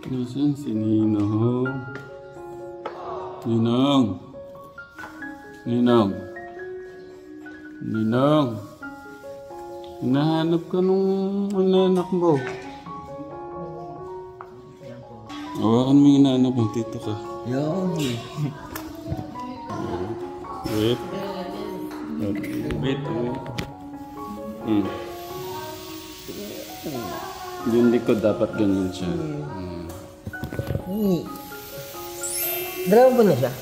Nasaan si Ninong? Ninong! Ninong! Ninong! Hinahanap ka nung anak mo. Hawakan mo yung anak mo, tito ka. Yo. Wait. Wait. Yung likod dapat ganyan siya. Dalawa ba na siya?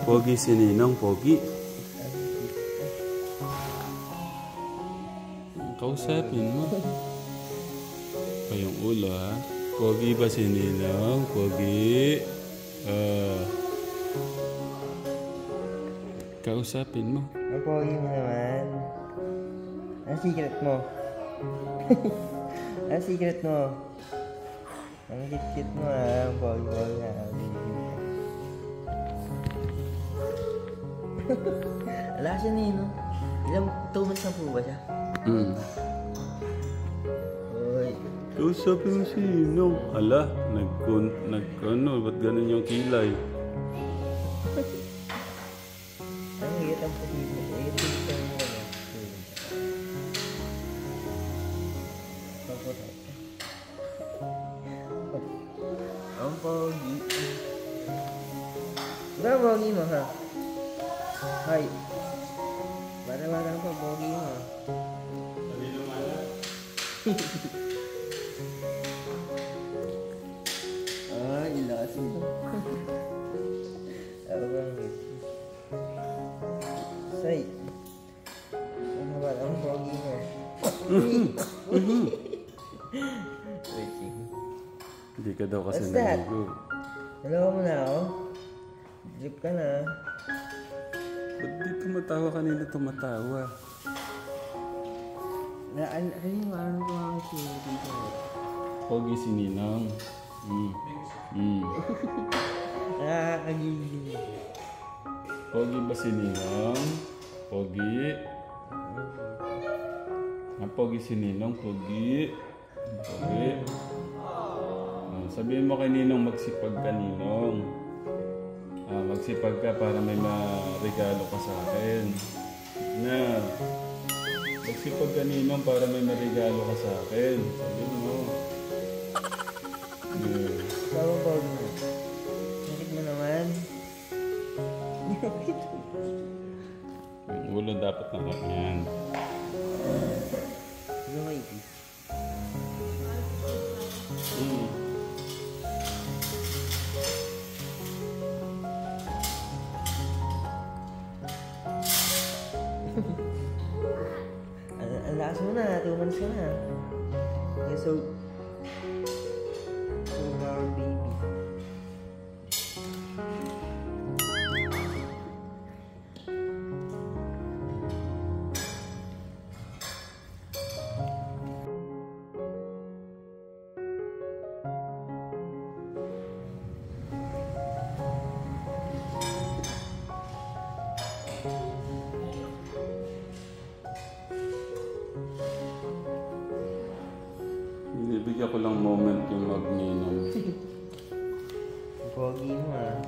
Pogi si Ninong, pogi. Kausapin mo. Yung ulo ha. Pogi ba si Ninong? Pogi. Kausapin mo. Ang pogi mo naman. Ang secret mo. Ang secret mo. Ang kit-kit mo ha. Ang pogi-pogi na. Ala siya Nino. Ilang 2 months na po ba siya? Uy. Kausapin mo si Ninong. Ala, ba't ganun yung kilay? Ang higit ang pogi mo. Ang pogi. Ba pogi mo ha? Hay. Bata-bata pa pogi mo. Ay, ilasin mo. Ako bang say. Ano ba ang pogi mo? Hindi ka daw kasi What's that? naligo. Nalawa mo na ako? Drip ka na. Ba't di tumatawa kanina tumatawa? Ano yung kumakain siya dito? Pogi si Ninong. Nakakagigil. Pogi ba si Ninong? Pogi? Pogi si Ninong, pogi. Pogi. Sabihin mo kay Ninong magsipag ka, Ninong. Magsipag ka para may marigalo ka sa akin. Na. Magsipag ka, Ninong, para may marigalo ka sa akin. Sabihin mo. Sabi po, nakit mo naman. Yung ulo dapat na ganyan. Lumay, please. Ang lakas mo na, 2 months ka na. You're so brown baby. Binibigyan ko lang moment yung mag-Ninong. Pogi mo ah.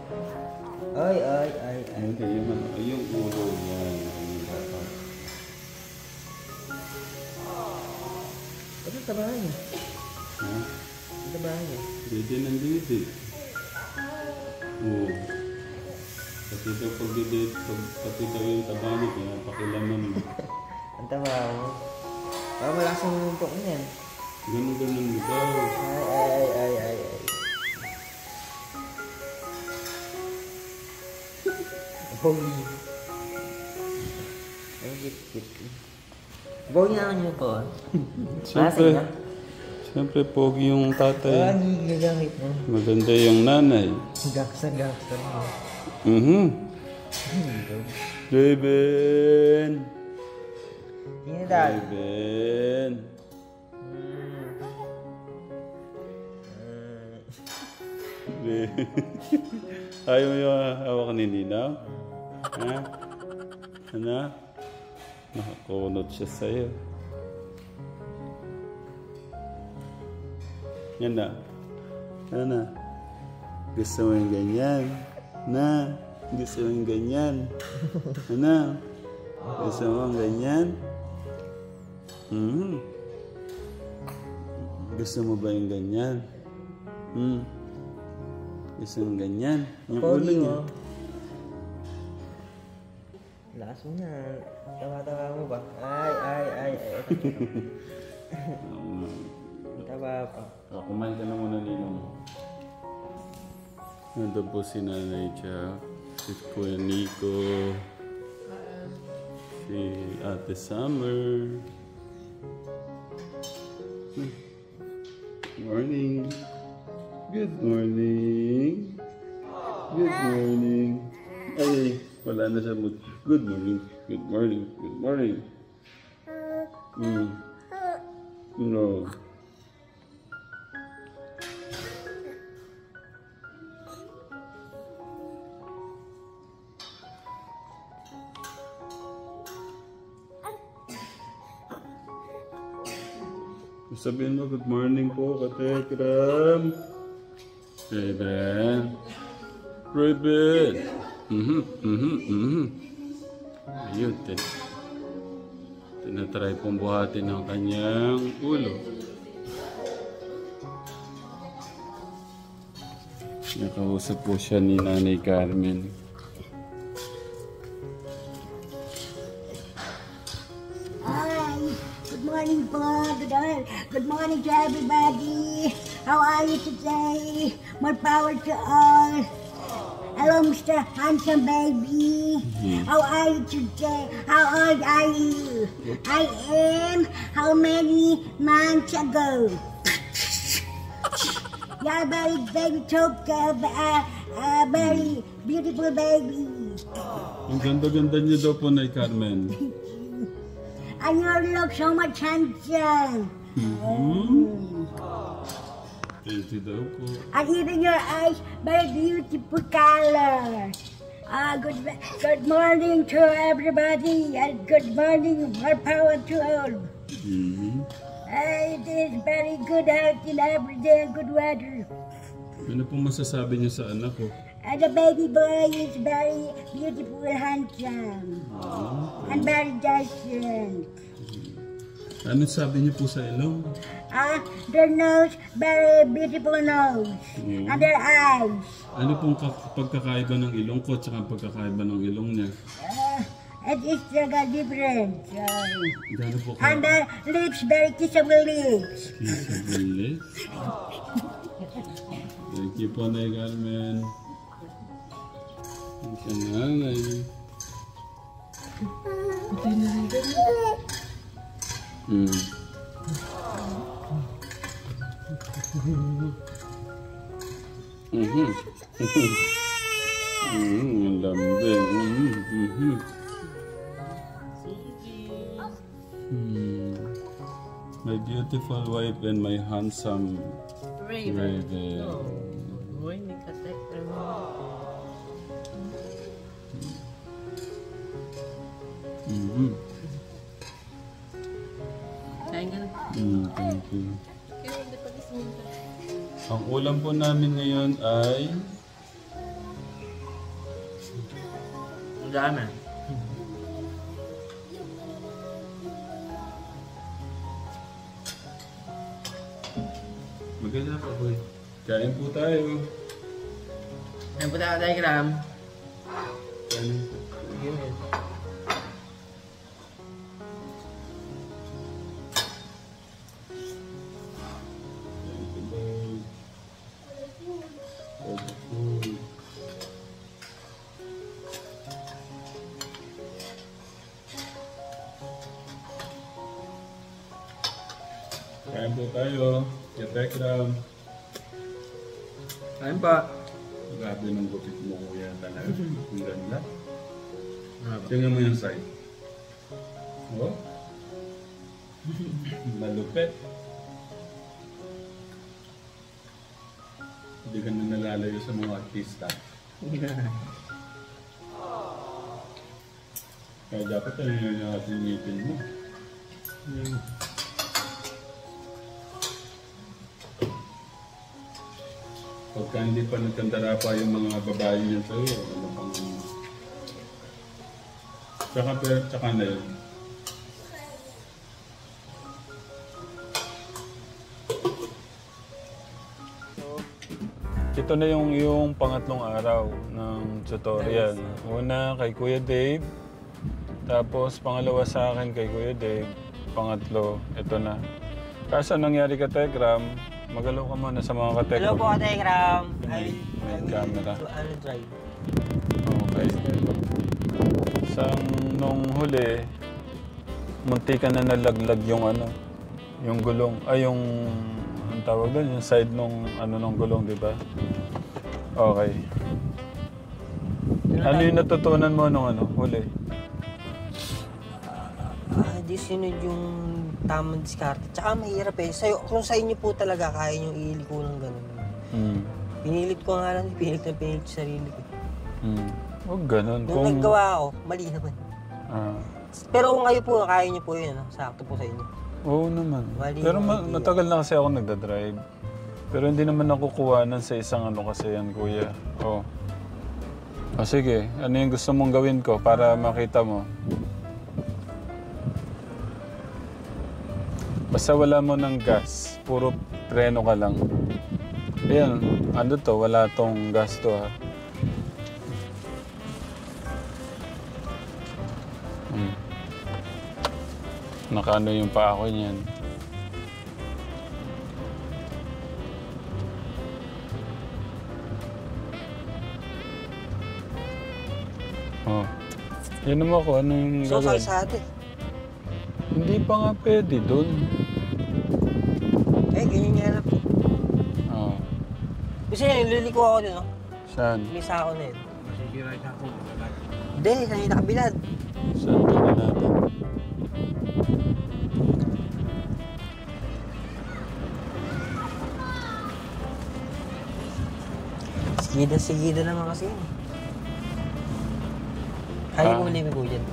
Ay. Hindi, yung ulo niya. Yung dapat. Ano tabahan niya? Ha? Ano tabahan niya? Dede ng dede. Oo. Pati daw pati daw yung taba niya, pinapakilaman mo. Ang taba mo. Baka malakas ang mumpok niyan. Ganun mo daw. Ay. Pogi. Ang kit-kit. Pogi na niyo po. Siyempre, pogi yung tatay. Gigamit mo. Maganda yung nanay. Gangster. Raven! Sino dad? Raven! Ayaw mo yung hawak ni Ninong? Ha? Ano? Nakakunot siya sa'yo. Yan na. Ano? Gusto mo yung ganyan? Na? Gusto mo yung ganyan? Ano? Gusto mo yung ganyan? Gusto mo ba yung ganyan? Gusto mo yung ganyan? Yung ulo niya. Lakas mo na. Tawa-tawa mo ba? Ay. Tawa pa. Kumain ka na muna, Ninong. Nandun po si Nanay Jack, si Kuya Nico, si Ate Summer. Morning. Good morning. Good morning. Ay, wala na siya mood. Good morning. Good morning. Good morning. No. Sabihin mo, good morning po, Katekram. Raven. Raven. Ayun, tinatry pong buhatin ang kanyang ulo. Nakausap po siya ni Nanay Carmen. Good morning to everybody. How are you today? More power to all. Hello, Mr. Handsome Baby. How are you today? How old are you? I am how many months ago? You're very baby talk, very beautiful baby. Ang ganda-ganda niyo daw po, Nay Carmen. And you look so much handsome. Thank you daw po. And even your eyes, very beautiful color. Good morning to everybody, and good morning, more power to all. It is very good out in every day, good weather. Ano pong masasabi niyo sa anak ko? And the baby boy is very beautiful, handsome, and very decent. Ano sabi niyo po sa ilong? Their nose, very beautiful nose, and their eyes. Ano pong pagkakaiba ng ilong ko at saka pagkakaiba ng ilong niya? It is different. Gano po ka? And their lips, very kissable lips. Kissable lips? Thank you po, Nay Carmen. Ang sananay. Ang lambing. My beautiful wife and my handsome Raven. Uy, may Katekram. Kain ka na. Thank you. Ang ulam po namin ngayon ay Dami. maganda pa boy. Kain po tayo. Ayan po tayo, Katekram. Kain. Yun. Kain po tayo. Katekram. Kain pa. Grabe ng gupit mo kuya talaga. Ang ganda. Tingnan mo yung side. Oh? Malupit. Hindi ka na nalalayo sa mga artista. Kaya dapat tayo yung ating ngipin mo. Pagka hindi pa nagkandara pa yung mga babae niya sa'yo, ano pang... Tsaka na yun. Ito na yung pangatlong araw ng tutorial. Una kay Kuya Dave, tapos pangalawa sa akin kay Kuya Dave, pangatlo, ito na. Kaso nangyari ka, Tegram, magalaw ka muna sa mga katek. Hello po, Telegram. May camera. Ano drive? Okay. Nung huli, munti ka na nalaglag yung ano, yung gulong, ay yung, ang tawag doon, yung side nung gulong, di ba? Okay. Ano yung natutunan mo nung huli? Di sunod yung tamang diskarte. Tsaka mahirap eh. Kung sa inyo po talaga, kaya nyo iiliko ng ganun. Pinilit ko nga lang, pinilit sa sarili ko. Huwag ganun. Nung naggawa ako, mali naman. Pero kung kayo po, kaya nyo po yun, sakto po sa inyo. Oo naman. Mali Pero yung matagal na kasi ako nagdadrive. Pero hindi naman ako kuwanan sa isang kasi yan, kuya. O sige, ano yung gusto mong gawin ko para makita mo? Basta wala mo ng gas, puro preno ka lang. Ayan, ano to, wala tong gas to ha. Nakaano yung paa ko niyan. Oh. Yan naman ako, ano yung So, gagawin? kalsada eh. Hindi pa nga pwede doon. Ganyan nga lang po. Oh. Kasi nililiko ako dun, no? Saan? Lisa ako na yun. Masisira siya ako. Hindi, saan yung nakabilad? Saan tingnan natin? Sigida naman kasi yun. Kaya mo ulit ko dyan.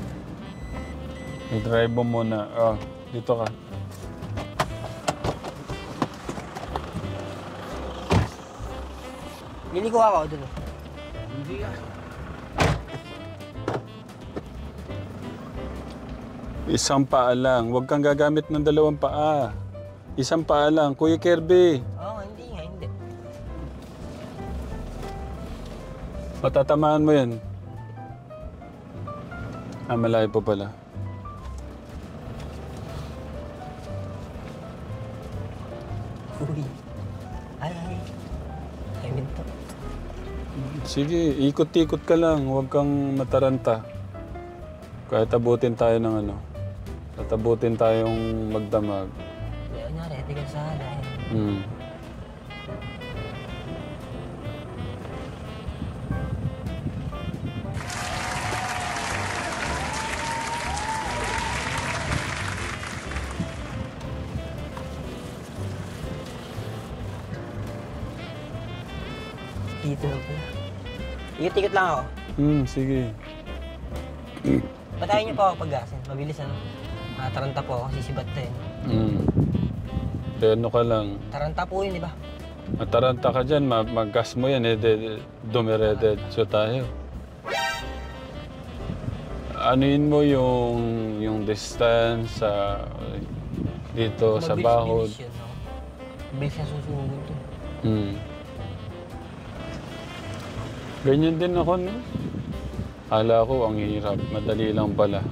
I-drive mo muna. Dito ka. Liliko ako dun. Hindi ah. Isang paa lang. Huwag kang gagamit ng dalawang paa. Isang paa lang. Kuya Kirby. Oo, hindi nga, hindi. Matatamaan mo yan. Malayo pa pala. Uy. Ay. I mean to. Sige, ikot-ikot ka lang. Huwag kang mataranta. Kahit abutin tayo ng tatabutin tayong magdamag. Kaya nga, ready ka sa hala. Dito lang pala. Ikot-ikot lang ako. Sige. Patayin niyo po ako pag-gasin. Mabilis ano. Taranta po ako, sisibat tayo. Ano ka lang. Taranta po yun, di ba? Mataranta ka dyan, mag-gas mo yan, dumiredetso tayo. Anuin mo yung distance dito sa bahod. Mabilis yun, no? Mabilis siya susunod to. Ganyan din ako, no? Akala ko ang hirap, madali lang pala.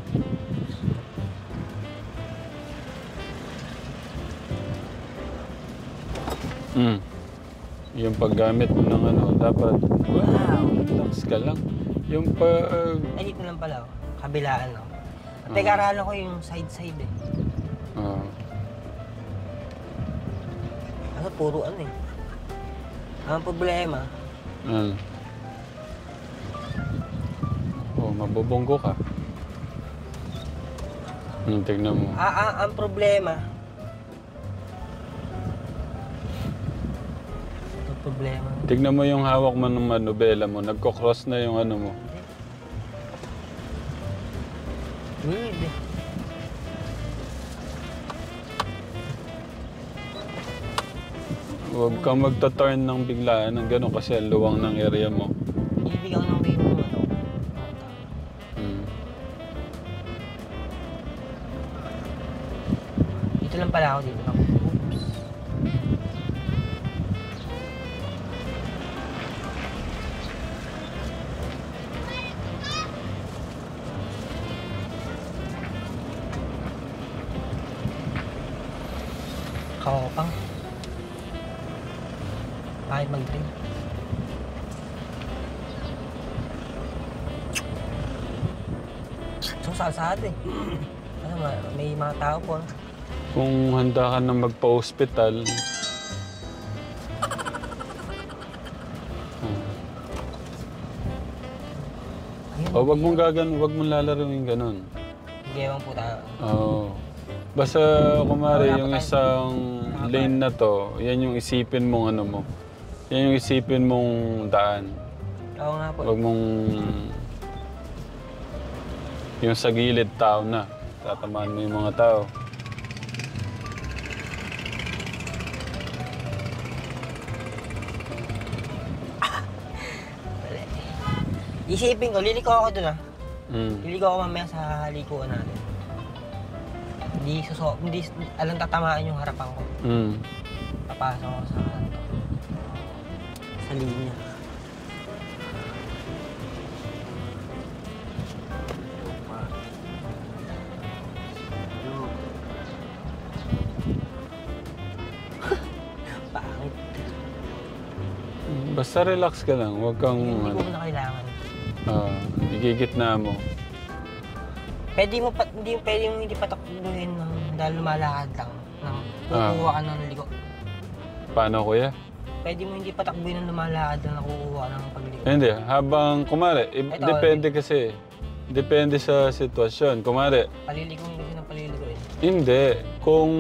Yung paggamit mo ng dapat, wow, relax ka lang. Yung Ay, dito lang pala, oh. Kabilaan, no? Teka, ko yung side-side, eh. Kasi puro eh. Ang problema, mabubunggo ka. Tignan mo. ang problema, Tignan mo yung hawak mo ng manubela mo. Nagko-cross na yung mo. Hindi. Huwag kang magta-turn ng biglaan ng gano'n kasi ang luwang ng area mo. Ibibigyan ko ng way mo, ano. Hmm. Dito lang pala ako dito. Oops. Kakopang. Bakit mag-drink? Susasad eh. Ano ba, may mga tao po. Kung handa ka na magpa-hospital, Ayun, wag mong wag mong lalaruin ganun. Gawang po tayo. Oo. Basta kumari Wala pa yung tayo. isang lane na to, yan yung isipin mong ano mo. Yan yung isipin mong daan. Oo nga po. Wag mong yung sa gilid tao na. Tatamaan mo yung mga tao. Isipin ko, liliko ako dun ah. Mm. Liliko ako mamaya sa halikuan natin. Hindi alam tatamaan yung harapan ko. Mm. Papasok ako sa linya. Pangit. Basta relax ka lang. Huwag kang Hindi ko na kailangan. igigitna mo. Pwede mo hindi patakbuhin dahil lumalakad lang. Kukuha ka ng liko. Paano kuya? Pwede mo hindi patakbuhin ng lumalakad lang nakukuha ng pagliko. Hindi. Habang kumari, Ito, depende kasi. Depende sa sitwasyon. Kumari, Palilikuin kasi ng palilikuin. hindi. Kung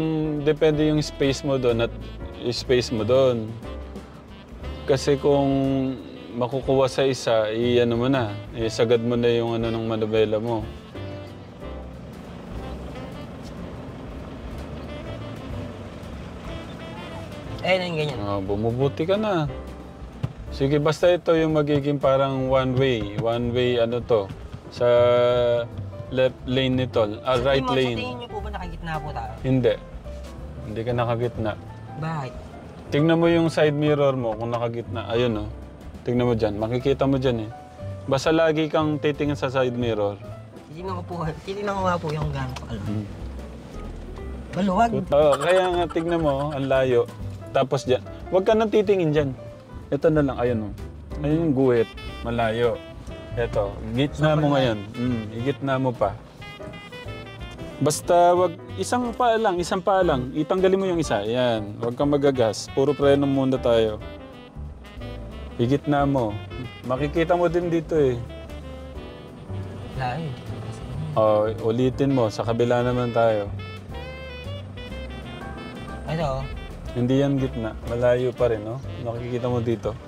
depende yung space mo doon at space mo doon. Kasi kung makukuha sa isa, i-ano mo na. Isagad mo na yung ano ng manubela mo. Ayun, ganyan. Bumubuti ka na. Sige, basta ito yung magiging parang one way ano to. Sa left lane nito. Right Sa lane. tingin niyo po ba nakagitna po tayo? Hindi. Hindi ka nakagitna. Bakit? Tingnan mo yung side mirror mo kung nakagitna. Ayun oh. Tingnan mo dyan. Makikita mo dyan eh. Basta lagi kang titingin sa side mirror. Titignan ko nga po yung gano'n pa alam. Maluwag. Kaya nga tignan mo, ang layo. Tapos dyan. Huwag ka nang titingin dyan. Ito na lang. Ayun oh. Ayun yung guhit. Malayo. Ito. Gitna mo ngayon. Igitna mo pa. Basta wag isang paa lang. Itanggalin mo yung isa. Yan. Huwag kang magagas. Puro preno muna tayo. Igitna mo. Makikita mo din dito eh. Layo. Ulitin mo. Sa kabila naman tayo. Ito oh. Hindi yan gitna. Malayo pa rin, no? Nakikita mo dito.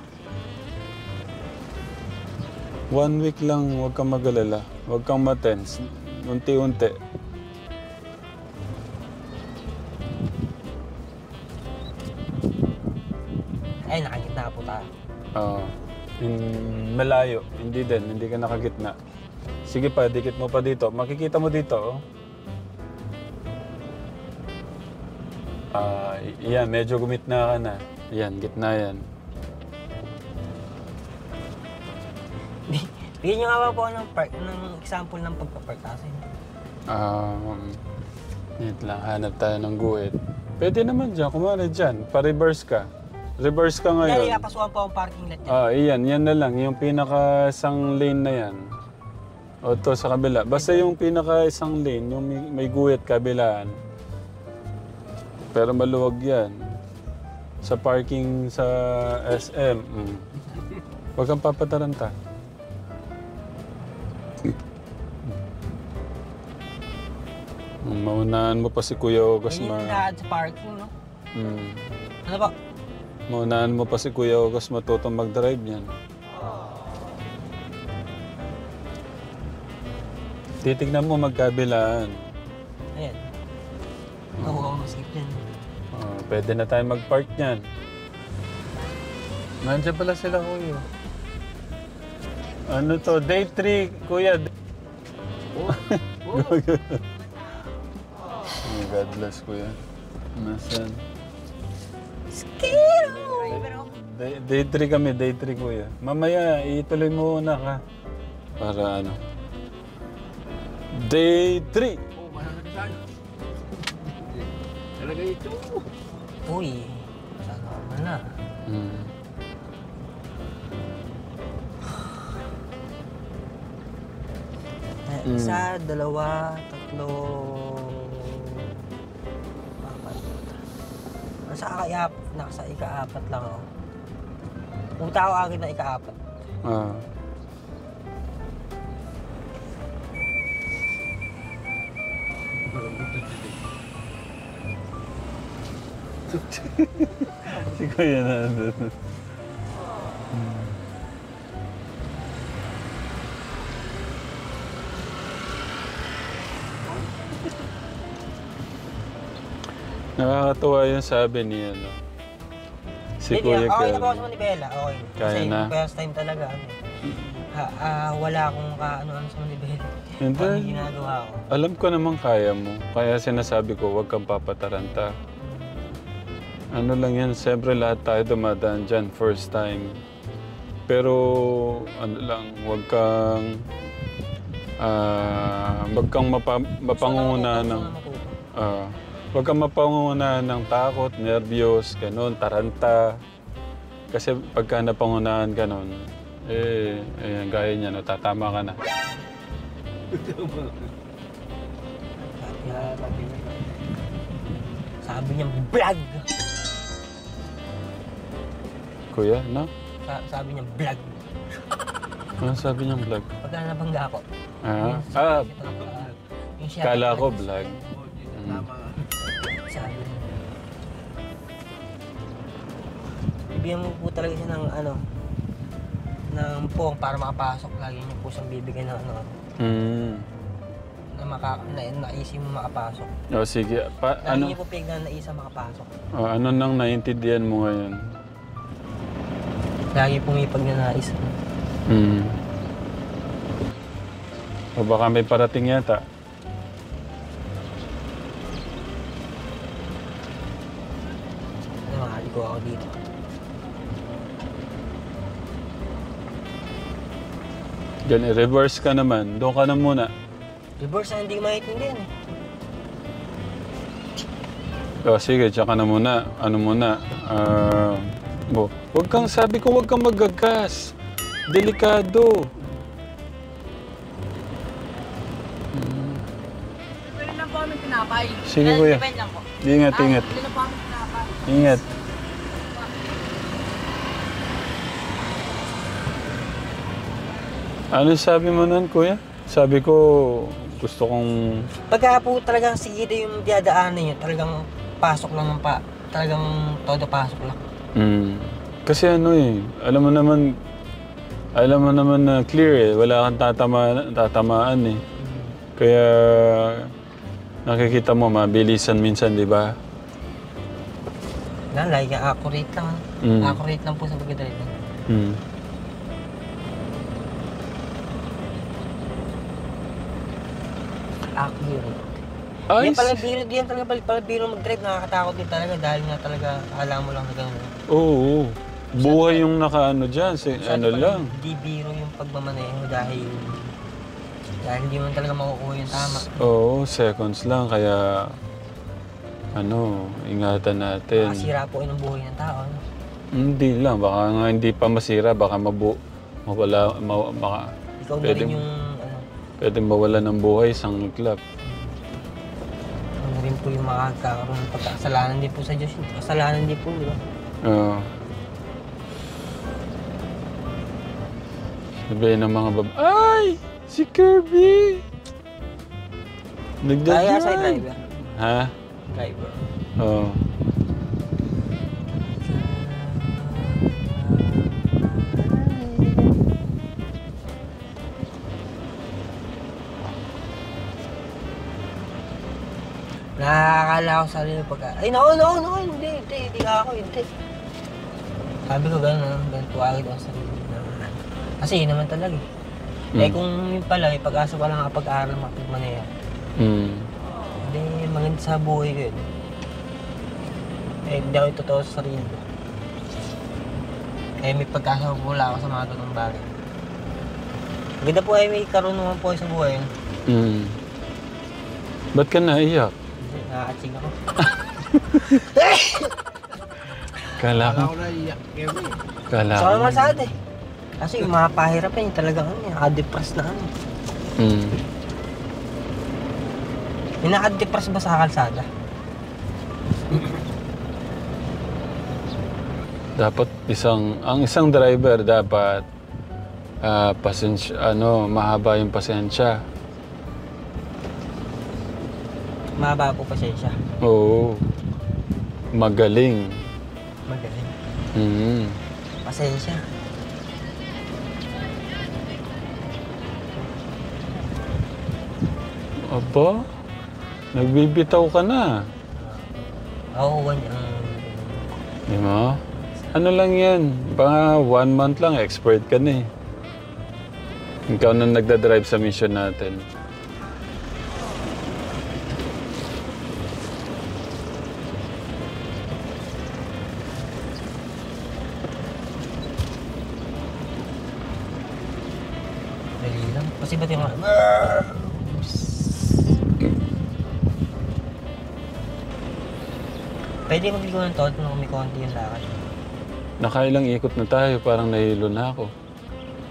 1 week lang, huwag kang mag-alala. Huwag kang matense. Unti-unti. Ay, nakagitna po tayo. Malayo. Hindi din. Hindi ka nakagitna. Sige pa, dikit mo pa dito. Makikita mo dito, oh. Yan, medyo gumitna ka na. Yan, gitna yan. Bigyan nyo nga ba po ng example ng pagpapark kasi. Wait lang, hanap tayo ng guhit. Pwede naman dyan, kumari dyan. Pa-reverse ka. Reverse ka Dahil ngayon. napasukan po ang parking lot yan. Iyan, yan na lang. Yung pinaka isang lane na yan. O to sa kabila. Basta yung pinaka isang lane, yung may guhit kabilaan. Pero maluwag yan. Sa parking sa SM. Huwag kang papataranta. Maunahan mo pa si Kuya August Ayun yung lahat sa parking, no? Ano ba? Maunahan mo pa si Kuya August matutong mag-drive yan. Titignan mo magkabilaan. Ayan. Nakuha ko maskip yan. Pwede na tayo mag-park niyan. Nandiyan pala sila, kuya. Ano to? Day 3, kuya. God bless, kuya. Nasaan? Day 3 kami, day 3, kuya. Mamaya, ituloy mo na ka. Para ano? Day 3! Talaga ito. Uy, sana naman na. Isa, dalawa, tatlo, apat. Nasa ika-apat lang ako. Punta ako agad na ika-apat. Ah. Si Kuya na doon. Nakakatuwa yung sabi ni ano. Si Kuya Okay na po ako Kelvin. sa Manibela, okay. Kaya Kasi na? first time talaga. Wala akong kaano-ano sa Manibela. Hindi. Ano yung ginagawa ko? Alam ko naman kaya mo. Kaya sinasabi ko, huwag kang papataranta. Ano lang yan, siyempre lahat tayo dumadaan dyan, first time. Pero, ano lang, huwag kang mapangungunahan ng... huwag kang mapangungunahan ng takot, nervyos, ganun, taranta. Kasi pagka napangunahan ka nun, ayan, gaya niya, no, tatama ka na. Sabi niya, vlog! Kuya, no? Sabi niya, vlog. Ano sabi niyang vlog? Pagka nabangga ako. Yung siya- Kala ko vlog. Sabi niya. Bibigyan mo po talaga siya ng ng pong para makapasok. Lagi niyo po siyang bibigyan ng na naisip mo makapasok. O sige, Lagi niyo po pignan na naisip makapasok. ano nang naintindihan mo ngayon? Lagi pong ipagnanais. O baka may parating yata. Mahali ko ako dito. Diyan, i-reverse ka naman. Doon ka na muna. Reverse na hindi maintindihan eh. O sige, tsaka na muna. Ano muna? Huwag kang, sabi ko, huwag kang magagas. Delikado. Pwede lang po kami tinapay. Sige, kuya. Depende lang po. Ingat, ingat. Pwede lang po kami tinapay. Ingat. Ano sabi mo nun, kuya? Sabi ko, gusto kong... Pagka po talagang sigida yung diadaanan niyo, talagang pasok lang ng talagang todo pasok lang. Kasi ano alam mo naman na clear wala kang tatamaan eh. Kaya nakikita mo mabilisan minsan, di ba? Lagi kang accurate lang. Accurate lang po sa pagdadrive. Accurate. Ay, Diyan pala biro mag-drive, nakakatakot din talaga dahil nga talaga alam mo lang na gano'n. oo. Buhay yung nakaano dyan. Ano lang. Hindi biro yung pagmamaneho dahil hindi mo talaga makukuha yung tama. Oo, seconds lang. Kaya, ingatan natin. Makasira po yun ang buhay ng tao. No? Hindi lang. Baka nga hindi pa masira. Baka mawala. Ikaw na rin yung Pwedeng mawala ng buhay isang iglap. ano rin po yung makakaroon ng pagkakasalanan din po sa Diyos. Kasalanan din po, di ba? Oo. Sabihin ng mga Ay! Si Kirby! Kaya sa Nagdadrive! driver. Ha? Driver. Oo. Nakakala ko sa sarili pagka... Ay, no, hindi ako, hindi. Sabi ko ganun po agad ako sa sarili naman. Kasi yun naman talaga eh. Eh kung yun pala, may pag-asa pa lang kapag-aaral makapagmaneho. Hindi maganda sa buhay ko yun. Eh hindi ako totoo sa sarili ko. Eh may pag-asa po wala ako sa mga ganung bagay. Maganda po ay may karunungan po sa buhay. Ba't ka naiyak? Hindi, nakakatsig ako. Kala ko. Kala Sa ko. naman sa atin eh. Kasi yung mga pahirapan yung talagang naka-depress na ano. Yung naka-depress ba sa kalsada? Dapat ang isang driver dapat pasensya, mahaba yung pasensya. Mahaba po pasensya. Oo. Magaling. Magaling. Pasensya. Aba, nagbibitaw ka na. Ako ang... Di ba? Ano lang yan? Baka 1 month lang, expert ka na eh. Ikaw na nagdadrive sa mission natin. Dali lang. Kasi ba't yung mga... Pwede magligo ng todo nung may konti yung lakad. Nakailang ikot na tayo, parang nahilo na ako.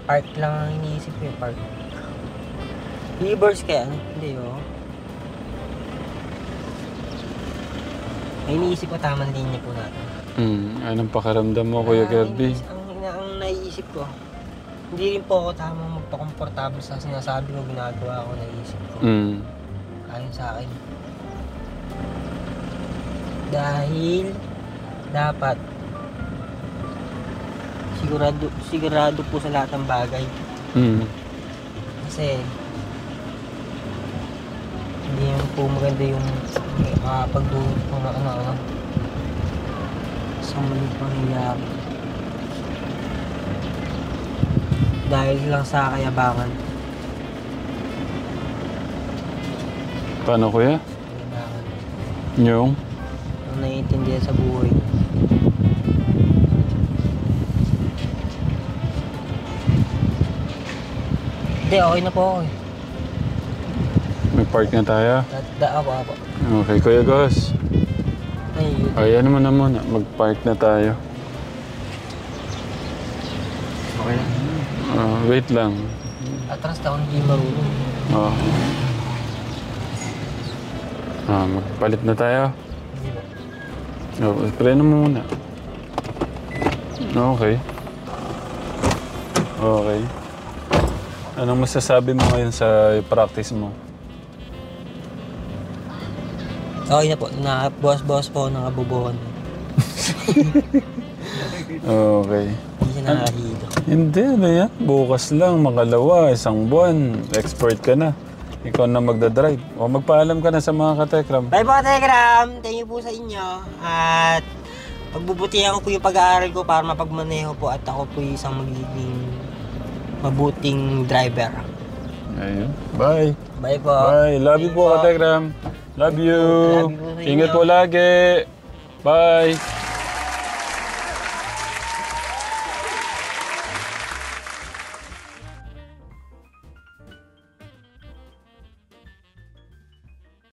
Park lang ang iniisip ko yung park. Reverse kaya? Hindi oh. May iniisip ko tamang linya po natin. Anong pakaramdam mo, Kuya Kirby? Ang naiisip ko, hindi rin po ako tamang magpakomportable sa sinasabi ko, ginagawa ko, naisip ko. Ayon sa akin. Dahil dapat sigurado po sa lahat ng bagay. Kasi hindi yung po maganda yung makapagdulot po na ano sa maling pangyayari. Dahil lang sa kayabangan. Paano, Kuya? Kayabangan. Yung? Ang naiintindihan sa buhay. Hindi, okay na po ako eh. May park na tayo? Ako. Okay, Kuya Gus. Ay, Ayan mo na muna, mag-park na tayo. okay na. Wait lang. Atras na ako hindi marunong. Magpalit na tayo. Hindi ba? Preno mo muna. Okay. Okay. Anong masasabi mo ngayon sa practice mo? Okay na po. Buwas-buwas po ng abubuhan. Okay. Hindi siya nakahilo. Hindi, ano yan? Bukas lang, makalawa, 1 buwan. Expert ka na. Ikaw na magdadrive. O magpaalam ka na sa mga katekram. Bye po, Telegram! Thank you po sa inyo. At pagbubutihan ko po yung pag-aaral ko para mapagmaneho po at ako po isang magiging mabuting driver. Ayun. Bye. Bye po. Bye. Love you po, katekram. Love you. Love you po sa inyo. Ingat po lagi. Bye.